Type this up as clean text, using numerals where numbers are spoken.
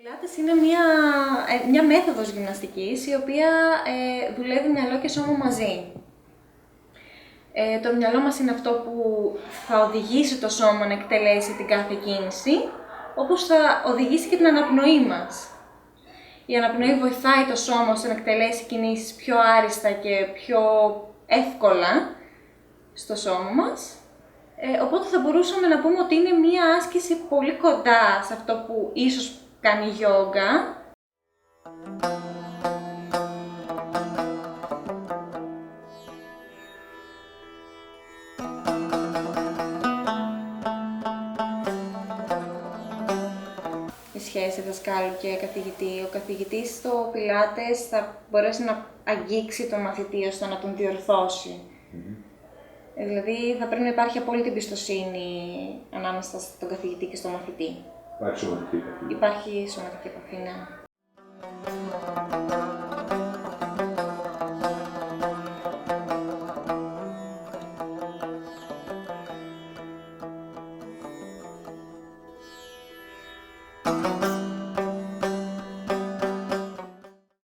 Πιλάτες είναι μια μέθοδος γυμναστικής η οποία δουλεύει μυαλό και σώμα μαζί. Το μυαλό μας είναι αυτό που θα οδηγήσει το σώμα να εκτελέσει την κάθε κίνηση, όπως θα οδηγήσει και την αναπνοή μας. Η αναπνοή βοηθάει το σώμα ώστε να εκτελέσει κινήσεις πιο άριστα και πιο εύκολα στο σώμα μας. Οπότε θα μπορούσαμε να πούμε ότι είναι μια άσκηση πολύ κοντά σε αυτό που ίσως κάνει γιόγκα. Η σχέση δασκάλου και καθηγητή. Ο καθηγητής στο Πιλάτες θα μπορέσει να αγγίξει τον μαθητή ώστε να τον διορθώσει. Δηλαδή θα πρέπει να υπάρχει απόλυτη εμπιστοσύνη ανάμεσα στον καθηγητή και στον μαθητή. Υπάρχει σωματική επαφή. Υπάρχει σωματική επαφή, ναι.